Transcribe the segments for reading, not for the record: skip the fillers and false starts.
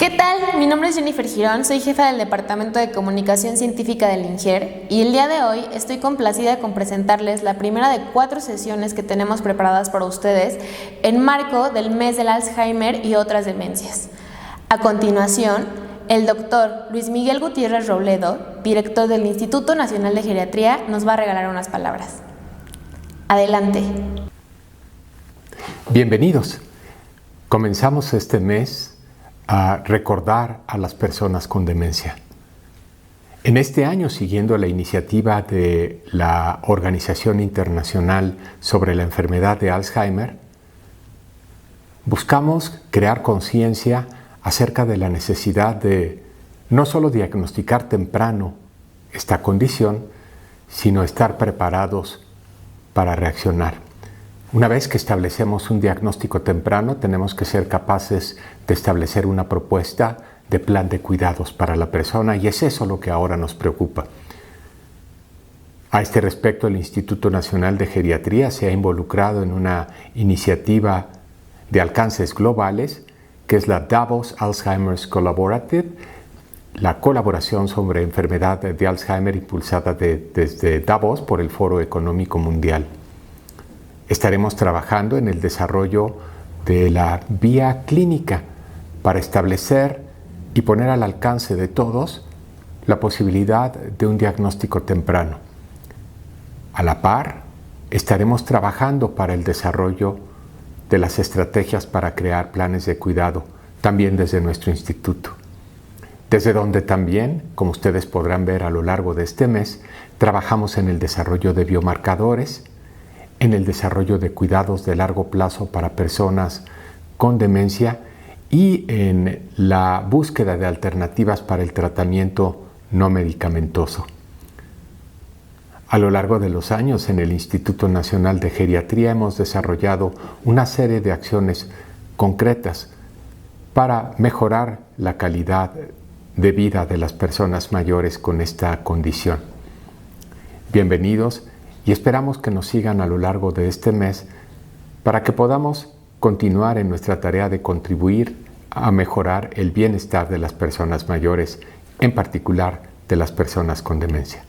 ¿Qué tal? Mi nombre es Jennifer Girón, soy jefa del Departamento de Comunicación Científica del INGER y el día de hoy estoy complacida con presentarles la primera de 4 sesiones que tenemos preparadas para ustedes en marco del mes del Alzheimer y otras demencias. A continuación, el doctor Luis Miguel Gutiérrez Robledo, director del Instituto Nacional de Geriatría, nos va a regalar unas palabras. Adelante. Bienvenidos. Comenzamos este mes a recordar a las personas con demencia. En este año, siguiendo la iniciativa de la Organización Internacional sobre la Enfermedad de Alzheimer, buscamos crear conciencia acerca de la necesidad de no solo diagnosticar temprano esta condición, sino estar preparados para reaccionar. Una vez que establecemos un diagnóstico temprano, tenemos que ser capaces de establecer una propuesta de plan de cuidados para la persona y es eso lo que ahora nos preocupa. A este respecto, el Instituto Nacional de Geriatría se ha involucrado en una iniciativa de alcances globales que es la Davos Alzheimer's Collaborative, la colaboración sobre enfermedad de Alzheimer impulsada desde Davos por el Foro Económico Mundial. Estaremos trabajando en el desarrollo de la vía clínica para establecer y poner al alcance de todos la posibilidad de un diagnóstico temprano. A la par, estaremos trabajando para el desarrollo de las estrategias para crear planes de cuidado, también desde nuestro instituto. Desde donde también, como ustedes podrán ver a lo largo de este mes, trabajamos en el desarrollo de biomarcadores, en el desarrollo de cuidados de largo plazo para personas con demencia y en la búsqueda de alternativas para el tratamiento no medicamentoso. A lo largo de los años, en el Instituto Nacional de Geriatría hemos desarrollado una serie de acciones concretas para mejorar la calidad de vida de las personas mayores con esta condición. Bienvenidos y esperamos que nos sigan a lo largo de este mes para que podamos continuar en nuestra tarea de contribuir a mejorar el bienestar de las personas mayores, en particular de las personas con demencia.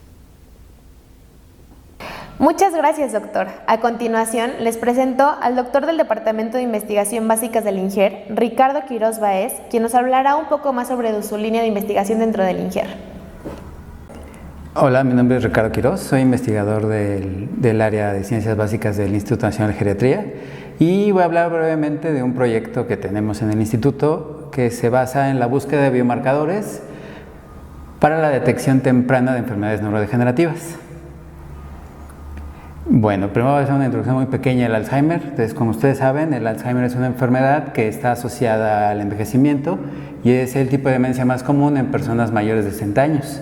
Muchas gracias, doctor. A continuación, les presento al doctor del Departamento de Investigación Básicas del INGER, Ricardo Quiroz Baez, quien nos hablará un poco más sobre su línea de investigación dentro del INGER. Hola, mi nombre es Ricardo Quiroz, soy investigador del área de Ciencias Básicas del Instituto Nacional de Geriatría y voy a hablar brevemente de un proyecto que tenemos en el instituto que se basa en la búsqueda de biomarcadores para la detección temprana de enfermedades neurodegenerativas. Bueno, primero voy a hacer una introducción muy pequeña del Alzheimer. Entonces, como ustedes saben, el Alzheimer es una enfermedad que está asociada al envejecimiento y es el tipo de demencia más común en personas mayores de 60 años.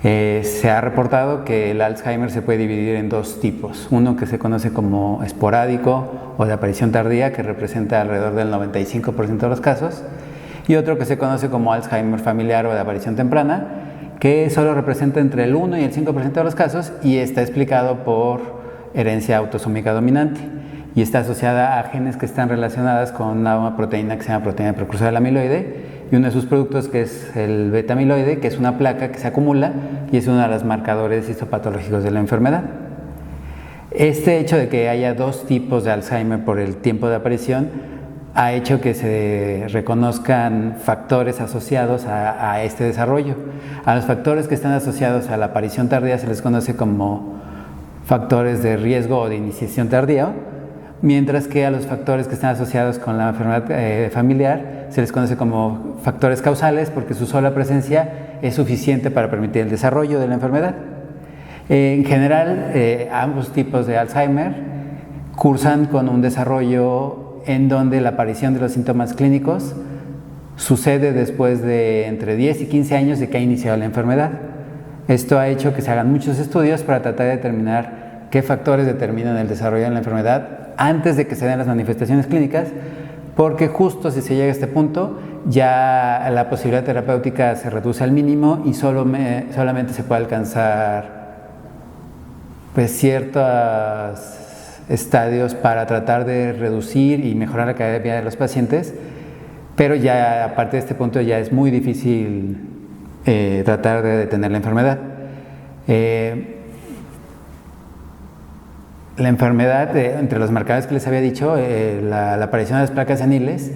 Se ha reportado que el Alzheimer se puede dividir en 2 tipos, uno que se conoce como esporádico o de aparición tardía, que representa alrededor del 95% de los casos, y otro que se conoce como Alzheimer familiar o de aparición temprana, que solo representa entre el 1 y el 5% de los casos y está explicado por herencia autosómica dominante y está asociada a genes que están relacionadas con una proteína que se llama proteína precursora del amiloide y uno de sus productos que es el beta-amiloide, que es una placa que se acumula y es uno de los marcadores histopatológicos de la enfermedad. Este hecho de que haya 2 tipos de Alzheimer por el tiempo de aparición ha hecho que se reconozcan factores asociados a este desarrollo. A los factores que están asociados a la aparición tardía se les conoce como factores de riesgo o de iniciación tardía, mientras que a los factores que están asociados con la enfermedad familiar se les conoce como factores causales porque su sola presencia es suficiente para permitir el desarrollo de la enfermedad. En general, ambos tipos de Alzheimer cursan con un desarrollo en donde la aparición de los síntomas clínicos sucede después de entre 10 y 15 años de que ha iniciado la enfermedad. Esto ha hecho que se hagan muchos estudios para tratar de determinar qué factores determinan el desarrollo de la enfermedad antes de que se den las manifestaciones clínicas, porque justo si se llega a este punto ya la posibilidad terapéutica se reduce al mínimo y solamente se puede alcanzar ciertos estadios para tratar de reducir y mejorar la calidad de vida de los pacientes pero ya a partir de este punto ya es muy difícil tratar de detener la enfermedad. La enfermedad, entre los marcadores que les había dicho, la aparición de las placas seniles,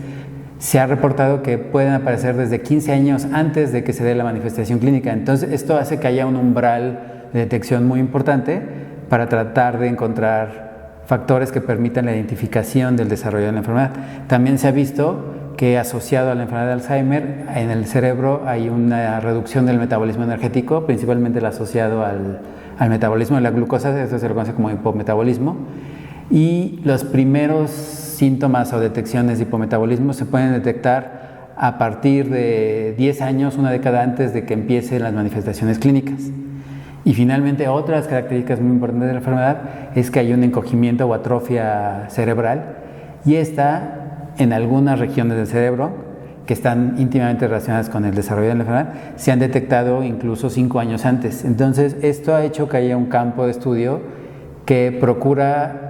se ha reportado que pueden aparecer desde 15 años antes de que se dé la manifestación clínica. Entonces, esto hace que haya un umbral de detección muy importante para tratar de encontrar factores que permitan la identificación del desarrollo de la enfermedad. También se ha visto que asociado a la enfermedad de Alzheimer, en el cerebro hay una reducción del metabolismo energético, principalmente el asociado al metabolismo de la glucosa, esto se lo conoce como hipometabolismo, y los primeros síntomas o detecciones de hipometabolismo se pueden detectar a partir de 10 años, una década antes de que empiecen las manifestaciones clínicas. Y finalmente, otras características muy importantes de la enfermedad es que hay un encogimiento o atrofia cerebral, y esta en algunas regiones del cerebro que están íntimamente relacionadas con el desarrollo de la enfermedad, se han detectado incluso 5 años antes. Entonces, esto ha hecho que haya un campo de estudio que procura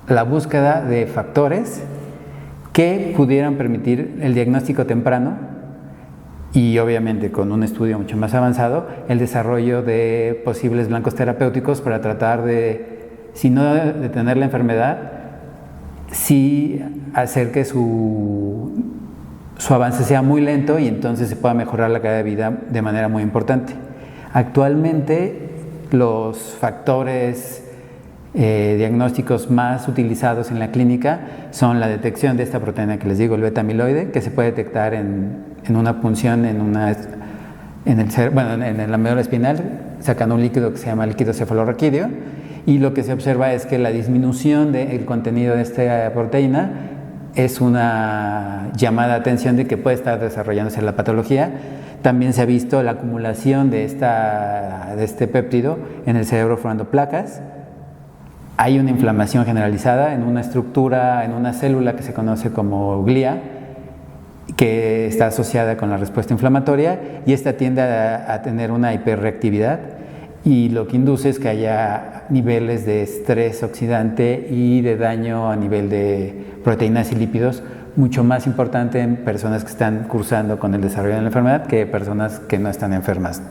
la búsqueda de factores que pudieran permitir el diagnóstico temprano y, obviamente, con un estudio mucho más avanzado, el desarrollo de posibles blancos terapéuticos para tratar de, si no detener la enfermedad, sí hacer que su avance sea muy lento y entonces se pueda mejorar la calidad de vida de manera muy importante. Actualmente, los factores diagnósticos más utilizados en la clínica son la detección de esta proteína que les digo, el beta-amiloide, que se puede detectar en una punción en la médula espinal, sacando un líquido que se llama líquido cefalorraquídeo, y lo que se observa es que la disminución del contenido de esta proteína es una llamada de atención de que puede estar desarrollándose la patología. También se ha visto la acumulación de este péptido en el cerebro formando placas. Hay una inflamación generalizada en una estructura, en una célula que se conoce como glía, que está asociada con la respuesta inflamatoria, y esta tiende a tener una hiperreactividad, y lo que induce es que haya niveles de estrés oxidante y de daño a nivel de proteínas y lípidos mucho más importante en personas que están cursando con el desarrollo de la enfermedad que personas que no están enfermas.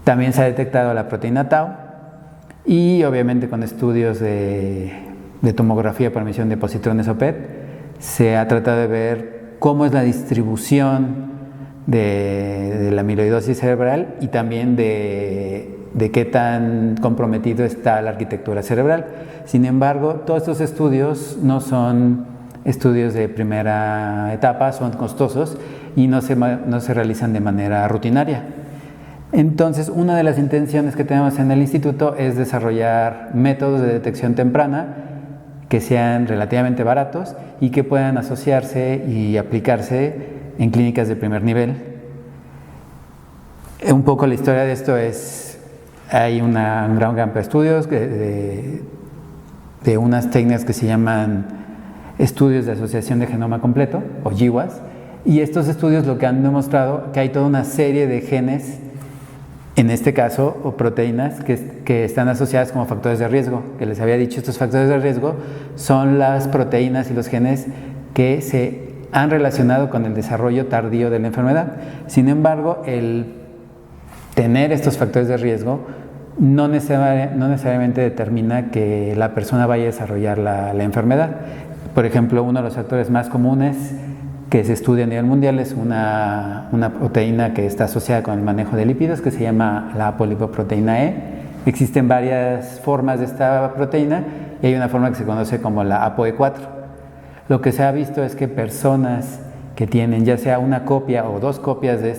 También se ha detectado la proteína tau, y obviamente con estudios de tomografía por emisión de positrones o PET se ha tratado de ver cómo es la distribución de la amiloidosis cerebral y también de qué tan comprometido está la arquitectura cerebral. Sin embargo, todos estos estudios no son estudios de primera etapa, son costosos y no se realizan de manera rutinaria. Entonces, una de las intenciones que tenemos en el instituto es desarrollar métodos de detección temprana que sean relativamente baratos y que puedan asociarse y aplicarse en clínicas de primer nivel. Un poco la historia de esto es, hay un gran campo de estudios de unas técnicas que se llaman estudios de asociación de genoma completo, o GWAS, y estos estudios lo que han demostrado que hay toda una serie de genes, en este caso, o proteínas que están asociadas como factores de riesgo. Que les había dicho, estos factores de riesgo son las proteínas y los genes que se han relacionado con el desarrollo tardío de la enfermedad. Sin embargo, el tener estos factores de riesgo no necesariamente determina que la persona vaya a desarrollar la enfermedad. Por ejemplo, uno de los factores más comunes que se estudia a nivel mundial es una proteína que está asociada con el manejo de lípidos, que se llama la apolipoproteína E. Existen varias formas de esta proteína y hay una forma que se conoce como la ApoE4. Lo que se ha visto es que personas que tienen ya sea una copia o dos copias de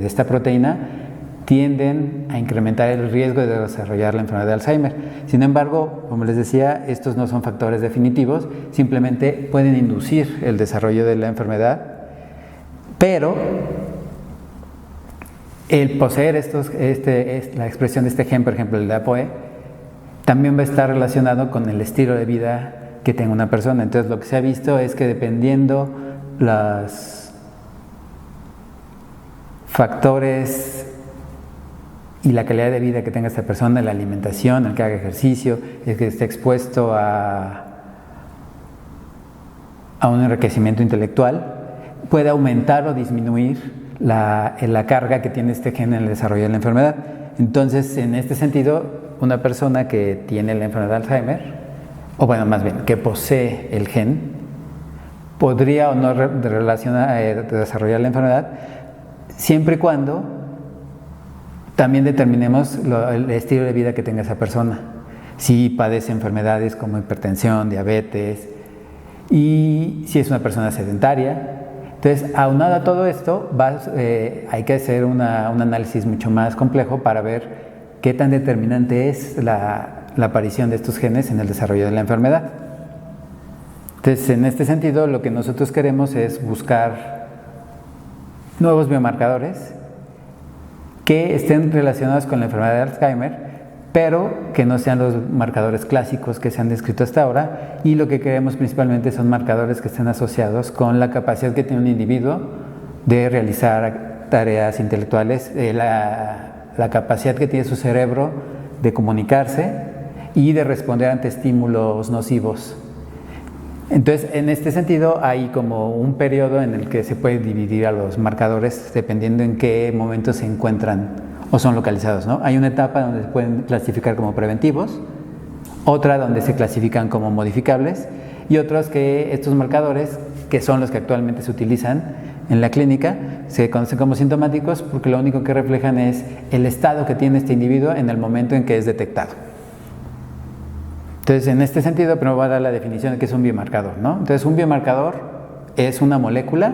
esta proteína tienden a incrementar el riesgo de desarrollar la enfermedad de Alzheimer. Sin embargo, como les decía, estos no son factores definitivos, simplemente pueden inducir el desarrollo de la enfermedad, pero el poseer la expresión de este gen, por ejemplo el de ApoE, también va a estar relacionado con el estilo de vida que tenga una persona. Entonces, lo que se ha visto es que dependiendo los factores y la calidad de vida que tenga esta persona, la alimentación, el que haga ejercicio, el que esté expuesto a a un enriquecimiento intelectual, puede aumentar o disminuir la carga que tiene este gen en el desarrollo de la enfermedad. Entonces, en este sentido, una persona que tiene la enfermedad de Alzheimer, o bueno, más bien, que posee el gen, podría o no desarrollar la enfermedad, siempre y cuando también determinemos el estilo de vida que tenga esa persona. Si padece enfermedades como hipertensión, diabetes, y si es una persona sedentaria. Entonces, aunado a todo esto, hay que hacer un análisis mucho más complejo para ver qué tan determinante es la aparición de estos genes en el desarrollo de la enfermedad. Entonces, en este sentido, lo que nosotros queremos es buscar nuevos biomarcadores que estén relacionados con la enfermedad de Alzheimer, pero que no sean los marcadores clásicos que se han descrito hasta ahora, y lo que queremos principalmente son marcadores que estén asociados con la capacidad que tiene un individuo de realizar tareas intelectuales, la capacidad que tiene su cerebro de comunicarse y de responder ante estímulos nocivos. Entonces, en este sentido, hay como un periodo en el que se puede dividir a los marcadores dependiendo en qué momento se encuentran o son localizados, ¿no? Hay una etapa donde se pueden clasificar como preventivos, otra donde se clasifican como modificables, y otros que estos marcadores, que son los que actualmente se utilizan en la clínica, se conocen como sintomáticos porque lo único que reflejan es el estado que tiene este individuo en el momento en que es detectado. Entonces, en este sentido, primero voy a dar la definición de qué es un biomarcador, ¿no? Entonces, un biomarcador es una molécula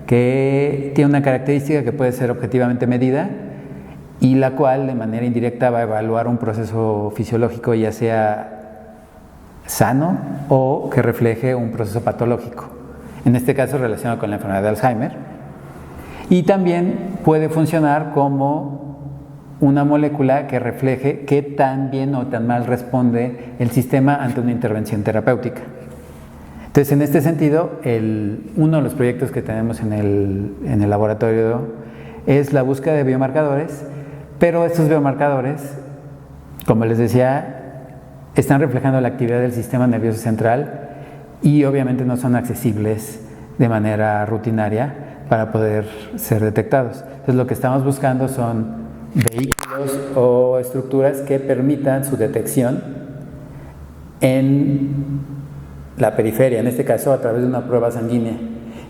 que tiene una característica que puede ser objetivamente medida y la cual de manera indirecta va a evaluar un proceso fisiológico, ya sea sano o que refleje un proceso patológico, en este caso relacionado con la enfermedad de Alzheimer, y también puede funcionar como una molécula que refleje qué tan bien o tan mal responde el sistema ante una intervención terapéutica. Entonces, en este sentido, uno de los proyectos que tenemos en el laboratorio es la búsqueda de biomarcadores, pero estos biomarcadores, como les decía, están reflejando la actividad del sistema nervioso central y obviamente no son accesibles de manera rutinaria para poder ser detectados. Entonces, lo que estamos buscando son vehículos o estructuras que permitan su detección en la periferia, en este caso a través de una prueba sanguínea.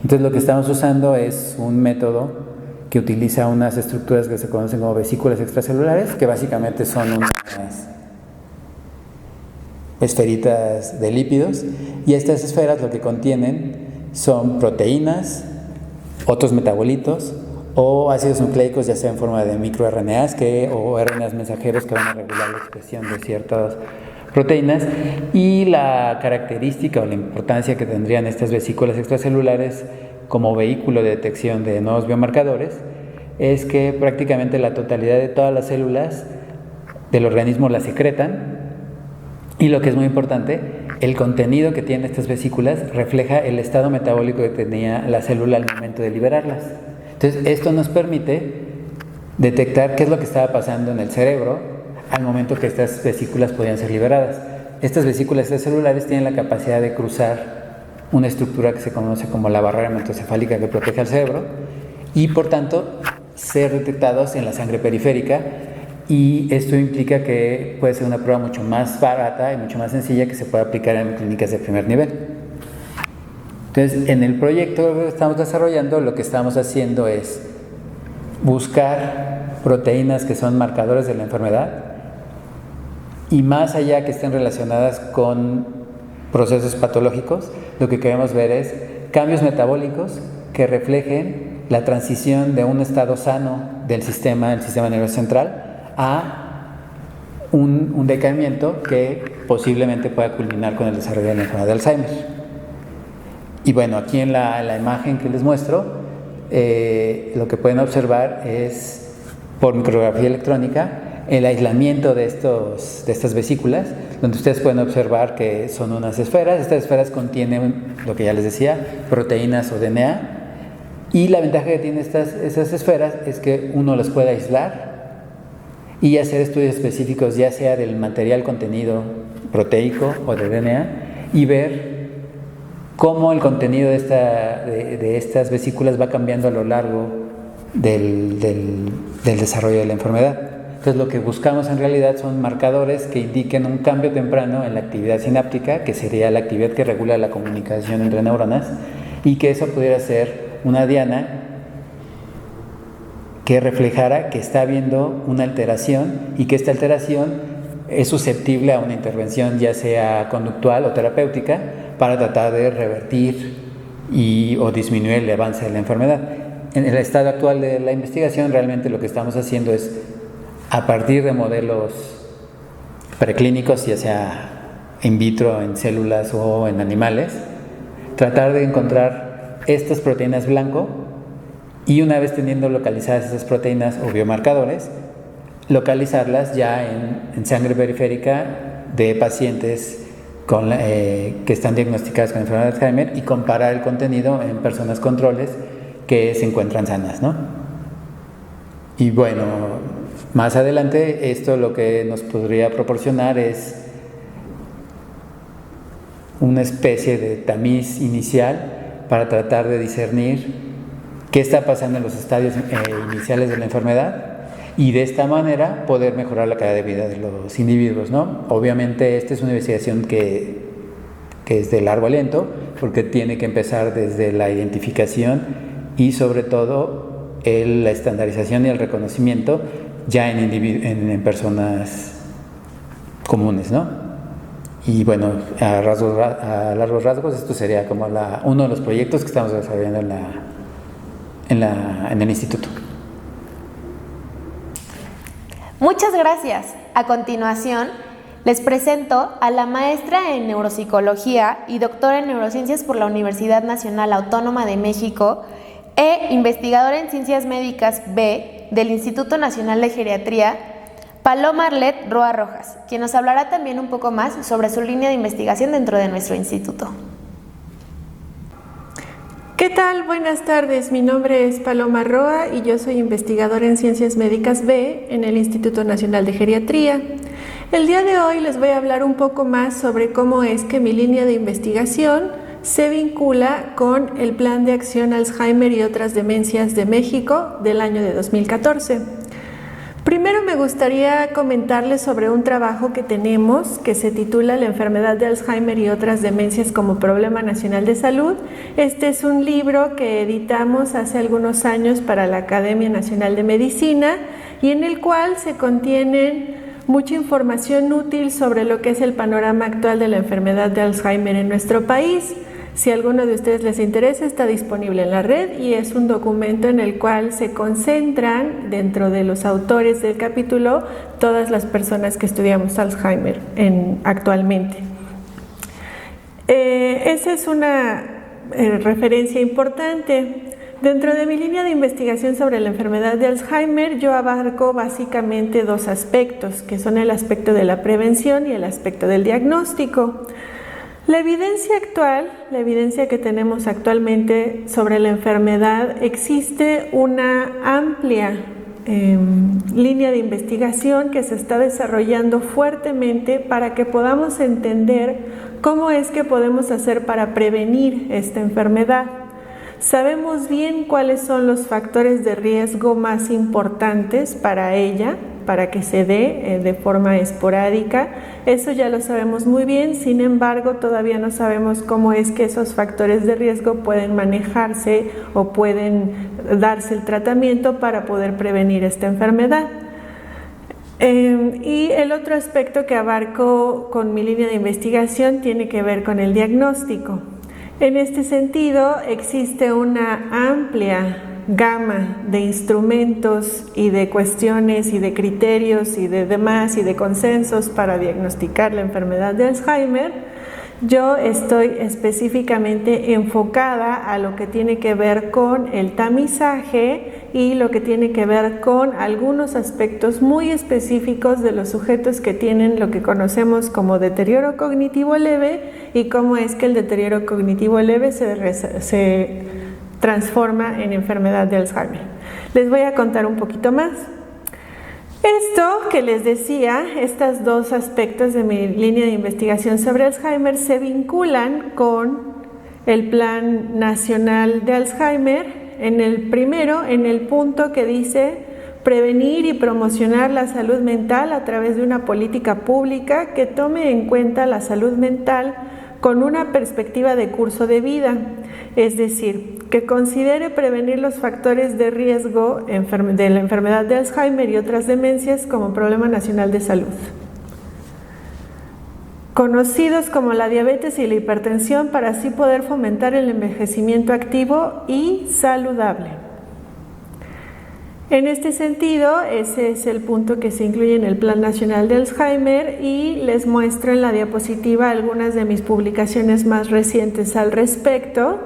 Entonces, lo que estamos usando es un método que utiliza unas estructuras que se conocen como vesículas extracelulares, que básicamente son unas esferitas de lípidos, y estas esferas lo que contienen son proteínas, otros metabolitos o ácidos nucleicos, ya sea en forma de microRNAs o RNAs mensajeros que van a regular la expresión de ciertas proteínas. Y la característica o la importancia que tendrían estas vesículas extracelulares como vehículo de detección de nuevos biomarcadores es que prácticamente la totalidad de todas las células del organismo las secretan, y lo que es muy importante, el contenido que tienen estas vesículas refleja el estado metabólico que tenía la célula al momento de liberarlas. Entonces, esto nos permite detectar qué es lo que estaba pasando en el cerebro al momento que estas vesículas podían ser liberadas. Estas vesículas extracelulares tienen la capacidad de cruzar una estructura que se conoce como la barrera hematocefálica que protege al cerebro y, por tanto, ser detectados en la sangre periférica, y esto implica que puede ser una prueba mucho más barata y mucho más sencilla que se puede aplicar en clínicas de primer nivel. Entonces, en el proyecto que estamos desarrollando, lo que estamos haciendo es buscar proteínas que son marcadores de la enfermedad, y más allá que estén relacionadas con procesos patológicos, lo que queremos ver es cambios metabólicos que reflejen la transición de un estado sano del sistema, el sistema nervioso central, a un decaimiento que posiblemente pueda culminar con el desarrollo de la enfermedad de Alzheimer. Y bueno, aquí en la imagen que les muestro, lo que pueden observar es, por micrografía electrónica, el aislamiento de estas vesículas, donde ustedes pueden observar que son unas esferas. Estas esferas contienen, lo que ya les decía, proteínas o DNA, y la ventaja que tienen esas esferas es que uno las puede aislar y hacer estudios específicos, ya sea del material contenido proteico o de DNA, y ver cómo el contenido de estas vesículas va cambiando a lo largo del desarrollo de la enfermedad. Entonces lo que buscamos en realidad son marcadores que indiquen un cambio temprano en la actividad sináptica, que sería la actividad que regula la comunicación entre neuronas, y que eso pudiera ser una diana que reflejara que está habiendo una alteración y que esta alteración es susceptible a una intervención ya sea conductual o terapéutica para tratar de revertir o disminuir el avance de la enfermedad. En el estado actual de la investigación realmente lo que estamos haciendo es, a partir de modelos preclínicos, ya sea in vitro, en células o en animales, tratar de encontrar estas proteínas blanco y una vez teniendo localizadas esas proteínas o biomarcadores, localizarlas ya en sangre periférica de pacientes que están diagnosticadas con enfermedad de Alzheimer y comparar el contenido en personas controles que se encuentran sanas, ¿no? Y bueno, más adelante esto lo que nos podría proporcionar es una especie de tamiz inicial para tratar de discernir qué está pasando en los estadios iniciales de la enfermedad y de esta manera poder mejorar la calidad de vida de los individuos, ¿no? Obviamente esta es una investigación que es de largo aliento porque tiene que empezar desde la identificación y sobre todo la estandarización y el reconocimiento ya en personas comunes, ¿no? Y bueno, a largos rasgos esto sería como uno de los proyectos que estamos desarrollando en el instituto. Muchas gracias. A continuación, les presento a la maestra en neuropsicología y doctora en neurociencias por la Universidad Nacional Autónoma de México e investigadora en ciencias médicas B del Instituto Nacional de Geriatría, Paloma Arlet Roa Rojas, quien nos hablará también un poco más sobre su línea de investigación dentro de nuestro instituto. ¿Qué tal? Buenas tardes. Mi nombre es Paloma Roa y yo soy investigadora en Ciencias Médicas B en el Instituto Nacional de Geriatría. El día de hoy les voy a hablar un poco más sobre cómo es que mi línea de investigación se vincula con el Plan de Acción Alzheimer y otras demencias de México del año de 2014. Primero me gustaría comentarles sobre un trabajo que tenemos que se titula La enfermedad de Alzheimer y otras demencias como problema nacional de salud. Este es un libro que editamos hace algunos años para la Academia Nacional de Medicina y en el cual se contienen mucha información útil sobre lo que es el panorama actual de la enfermedad de Alzheimer en nuestro país. Si a alguno de ustedes les interesa, está disponible en la red y es un documento en el cual se concentran dentro de los autores del capítulo todas las personas que estudiamos Alzheimer actualmente. Esa es una referencia importante. Dentro de mi línea de investigación sobre la enfermedad de Alzheimer, yo abarco básicamente dos aspectos, que son el aspecto de la prevención y el aspecto del diagnóstico. La evidencia actual, la evidencia que tenemos actualmente sobre la enfermedad, existe una amplia línea de investigación que se está desarrollando fuertemente para que podamos entender cómo es que podemos hacer para prevenir esta enfermedad. Sabemos bien cuáles son los factores de riesgo más importantes para ella, para que se dé de forma esporádica. Eso ya lo sabemos muy bien, sin embargo, todavía no sabemos cómo es que esos factores de riesgo pueden manejarse o pueden darse el tratamiento para poder prevenir esta enfermedad. Y el otro aspecto que abarco con mi línea de investigación tiene que ver con el diagnóstico. En este sentido, existe una amplia gama de instrumentos y de cuestiones y de criterios y de demás y de consensos para diagnosticar la enfermedad de Alzheimer. Yo estoy específicamente enfocada a lo que tiene que ver con el tamizaje y lo que tiene que ver con algunos aspectos muy específicos de los sujetos que tienen lo que conocemos como deterioro cognitivo leve y cómo es que el deterioro cognitivo leve se transforma en enfermedad de Alzheimer. Les voy a contar un poquito más. Esto que les decía, estos dos aspectos de mi línea de investigación sobre Alzheimer se vinculan con el Plan Nacional de Alzheimer, en el punto que dice prevenir y promocionar la salud mental a través de una política pública que tome en cuenta la salud mental con una perspectiva de curso de vida, es decir, que considere prevenir los factores de riesgo de la enfermedad de Alzheimer y otras demencias como problema nacional de salud, conocidos como la diabetes y la hipertensión, para así poder fomentar el envejecimiento activo y saludable. En este sentido, ese es el punto que se incluye en el Plan Nacional de Alzheimer, y les muestro en la diapositiva algunas de mis publicaciones más recientes al respecto.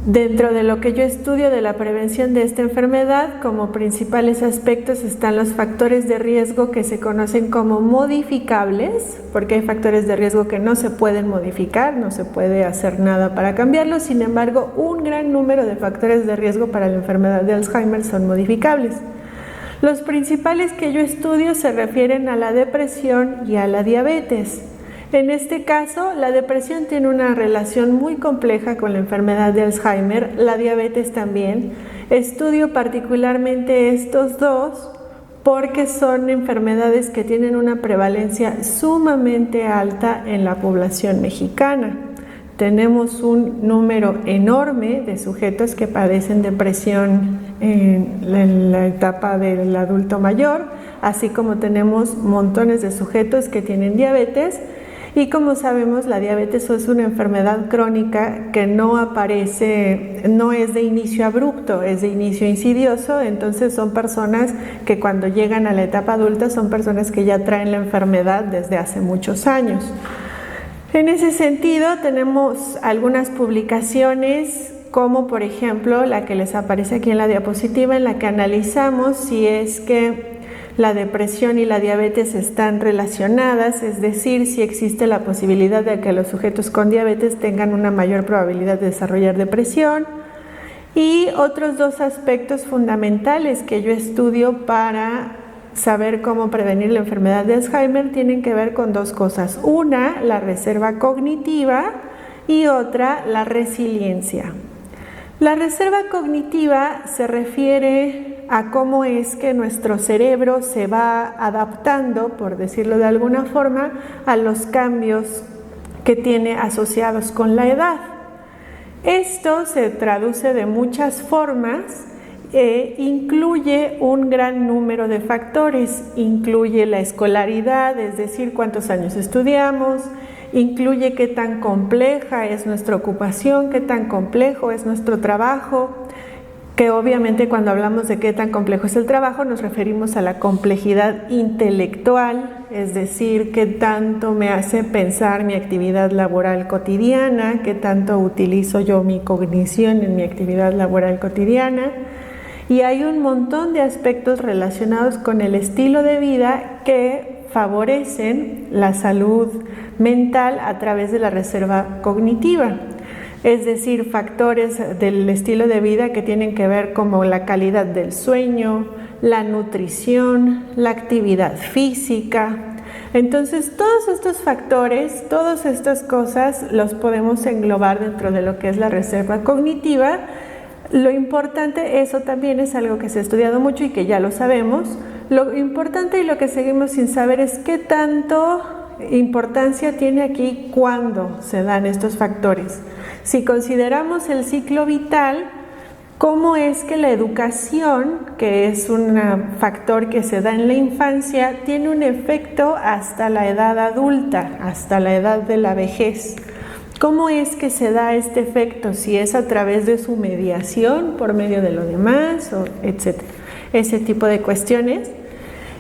Dentro de lo que yo estudio de la prevención de esta enfermedad, como principales aspectos están los factores de riesgo que se conocen como modificables, porque hay factores de riesgo que no se pueden modificar, no se puede hacer nada para cambiarlos. Sin embargo, un gran número de factores de riesgo para la enfermedad de Alzheimer son modificables. Los principales que yo estudio se refieren a la depresión y a la diabetes. En este caso, la depresión tiene una relación muy compleja con la enfermedad de Alzheimer, la diabetes también. Estudio particularmente estos dos porque son enfermedades que tienen una prevalencia sumamente alta en la población mexicana. Tenemos un número enorme de sujetos que padecen depresión en la etapa del adulto mayor, así como tenemos montones de sujetos que tienen diabetes. Y como sabemos, la diabetes es una enfermedad crónica que no aparece, no es de inicio abrupto, es de inicio insidioso. Entonces son personas que cuando llegan a la etapa adulta son personas que ya traen la enfermedad desde hace muchos años. En ese sentido, tenemos algunas publicaciones, como por ejemplo la que les aparece aquí en la diapositiva, en la que analizamos si es que la depresión y la diabetes están relacionadas, es decir, si existe la posibilidad de que los sujetos con diabetes tengan una mayor probabilidad de desarrollar depresión. Y otros dos aspectos fundamentales que yo estudio para saber cómo prevenir la enfermedad de Alzheimer tienen que ver con dos cosas. Una, la reserva cognitiva, y otra, la resiliencia. La reserva cognitiva se refiere a cómo es que nuestro cerebro se va adaptando, por decirlo de alguna forma, a los cambios que tiene asociados con la edad. Esto se traduce de muchas formas, incluye un gran número de factores, incluye la escolaridad, es decir, cuántos años estudiamos, incluye qué tan compleja es nuestra ocupación, qué tan complejo es nuestro trabajo, que obviamente cuando hablamos de qué tan complejo es el trabajo nos referimos a la complejidad intelectual, es decir, qué tanto me hace pensar mi actividad laboral cotidiana, qué tanto utilizo yo mi cognición en mi actividad laboral cotidiana. Y hay un montón de aspectos relacionados con el estilo de vida que favorecen la salud mental a través de la reserva cognitiva. Es decir, factores del estilo de vida que tienen que ver como la calidad del sueño, la nutrición, la actividad física. Entonces, todos estos factores, todas estas cosas los podemos englobar dentro de lo que es la reserva cognitiva. Lo importante, eso también es algo que se ha estudiado mucho y que ya lo sabemos. Lo importante y lo que seguimos sin saber es qué tanto importancia tiene aquí cuándo se dan estos factores. Si consideramos el ciclo vital, cómo es que la educación, que es un factor que se da en la infancia, tiene un efecto hasta la edad adulta, hasta la edad de la vejez. ¿Cómo es que se da este efecto? Si es a través de su mediación, por medio de lo demás, o etcétera. Ese tipo de cuestiones.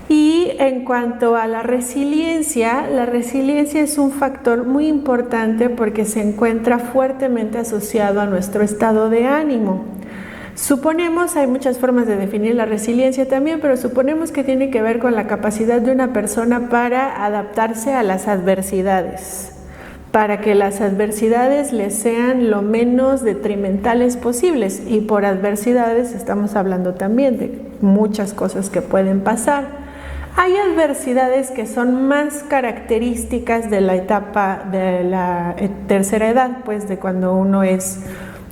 Y en cuanto a la resiliencia es un factor muy importante porque se encuentra fuertemente asociado a nuestro estado de ánimo. Suponemos, hay muchas formas de definir la resiliencia también, pero suponemos que tiene que ver con la capacidad de una persona para adaptarse a las adversidades, para que las adversidades les sean lo menos detrimentales posibles. Y por adversidades estamos hablando también de muchas cosas que pueden pasar. Hay adversidades que son más características de la etapa de la tercera edad, pues de cuando uno es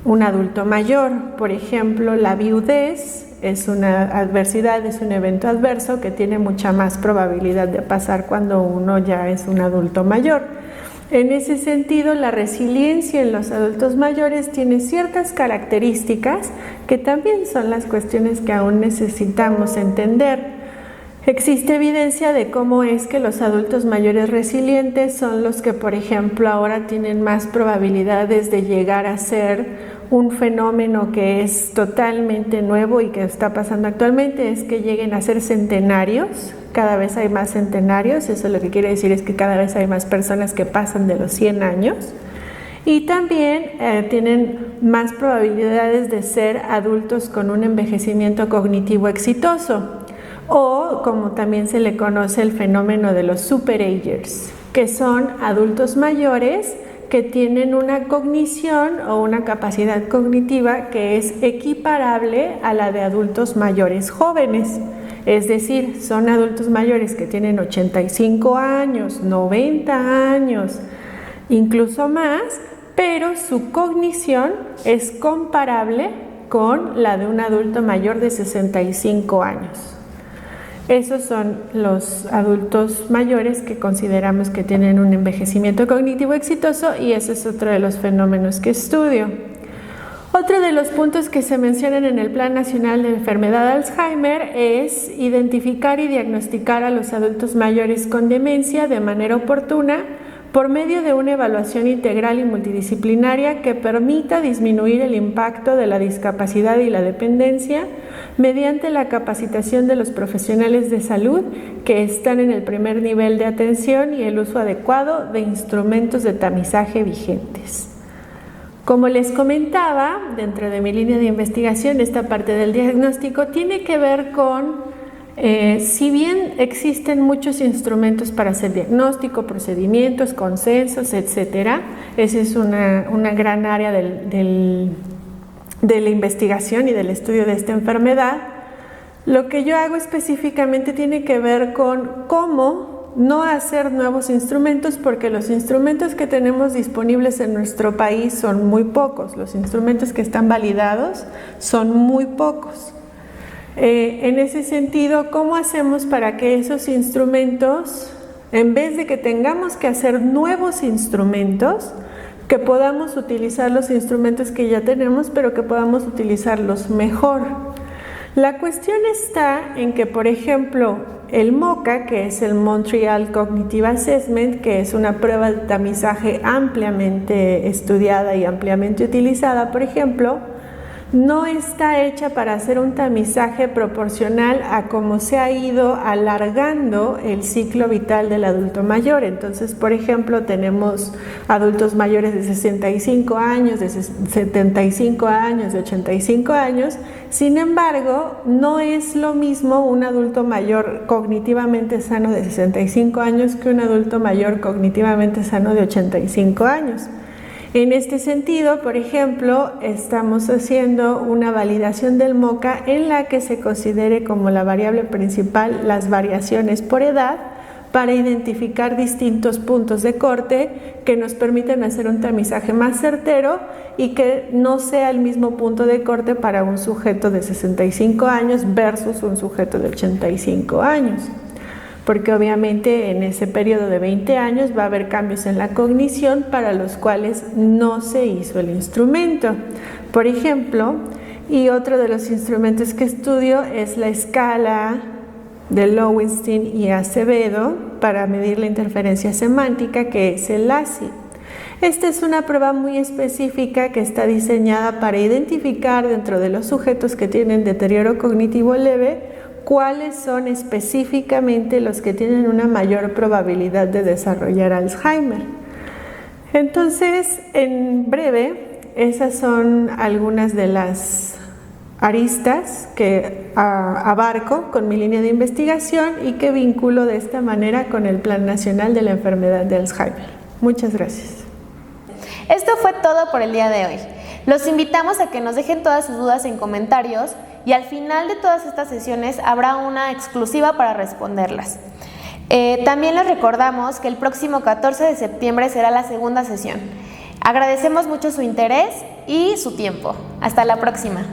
un adulto mayor. Por ejemplo, la viudez es una adversidad, es un evento adverso que tiene mucha más probabilidad de pasar cuando uno ya es un adulto mayor. En ese sentido, la resiliencia en los adultos mayores tiene ciertas características que también son las cuestiones que aún necesitamos entender. Existe evidencia de cómo es que los adultos mayores resilientes son los que, por ejemplo, ahora tienen más probabilidades de llegar a ser un fenómeno que es totalmente nuevo y que está pasando actualmente, es que lleguen a ser centenarios. Cada vez hay más centenarios, eso lo que quiere decir es que cada vez hay más personas que pasan de los 100 años. Y también tienen más probabilidades de ser adultos con un envejecimiento cognitivo exitoso, o como también se le conoce el fenómeno de los superagers, que son adultos mayores que tienen una cognición o una capacidad cognitiva que es equiparable a la de adultos mayores jóvenes. Es decir, son adultos mayores que tienen 85 años, 90 años, incluso más, pero su cognición es comparable con la de un adulto mayor de 65 años. Esos son los adultos mayores que consideramos que tienen un envejecimiento cognitivo exitoso, y ese es otro de los fenómenos que estudio. Otro de los puntos que se mencionan en el Plan Nacional de Enfermedad de Alzheimer es identificar y diagnosticar a los adultos mayores con demencia de manera oportuna por medio de una evaluación integral y multidisciplinaria que permita disminuir el impacto de la discapacidad y la dependencia mediante la capacitación de los profesionales de salud que están en el primer nivel de atención y el uso adecuado de instrumentos de tamizaje vigentes. Como les comentaba, dentro de mi línea de investigación, esta parte del diagnóstico tiene que ver con si bien existen muchos instrumentos para hacer diagnóstico, procedimientos, consensos, etcétera, esa es una gran área de la investigación y del estudio de esta enfermedad. Lo que yo hago específicamente tiene que ver con cómo no hacer nuevos instrumentos, porque los instrumentos que tenemos disponibles en nuestro país son muy pocos, los instrumentos que están validados son muy pocos. En ese sentido, ¿cómo hacemos para que esos instrumentos, en vez de que tengamos que hacer nuevos instrumentos, que podamos utilizar los instrumentos que ya tenemos, pero que podamos utilizarlos mejor? La cuestión está en que, por ejemplo, el MoCA, que es el Montreal Cognitive Assessment, que es una prueba de tamizaje ampliamente estudiada y ampliamente utilizada, por ejemplo, no está hecha para hacer un tamizaje proporcional a cómo se ha ido alargando el ciclo vital del adulto mayor. Entonces, por ejemplo, tenemos adultos mayores de 65 años, de 75 años, de 85 años. Sin embargo, no es lo mismo un adulto mayor cognitivamente sano de 65 años que un adulto mayor cognitivamente sano de 85 años. En este sentido, por ejemplo, estamos haciendo una validación del MoCA en la que se considere como la variable principal las variaciones por edad para identificar distintos puntos de corte que nos permitan hacer un tamizaje más certero y que no sea el mismo punto de corte para un sujeto de 65 años versus un sujeto de 85 años. Porque obviamente en ese periodo de 20 años va a haber cambios en la cognición para los cuales no se hizo el instrumento. Por ejemplo, y otro de los instrumentos que estudio es la escala de Lowenstein y Acevedo para medir la interferencia semántica, que es el LASI. Esta es una prueba muy específica que está diseñada para identificar dentro de los sujetos que tienen deterioro cognitivo leve cuáles son específicamente los que tienen una mayor probabilidad de desarrollar Alzheimer. Entonces, en breve, esas son algunas de las aristas que abarco con mi línea de investigación y que vinculo de esta manera con el Plan Nacional de la Enfermedad de Alzheimer. Muchas gracias. Esto fue todo por el día de hoy. Los invitamos a que nos dejen todas sus dudas en comentarios y al final de todas estas sesiones habrá una exclusiva para responderlas. También les recordamos que el próximo 14 de septiembre será la segunda sesión. Agradecemos mucho su interés y su tiempo. Hasta la próxima.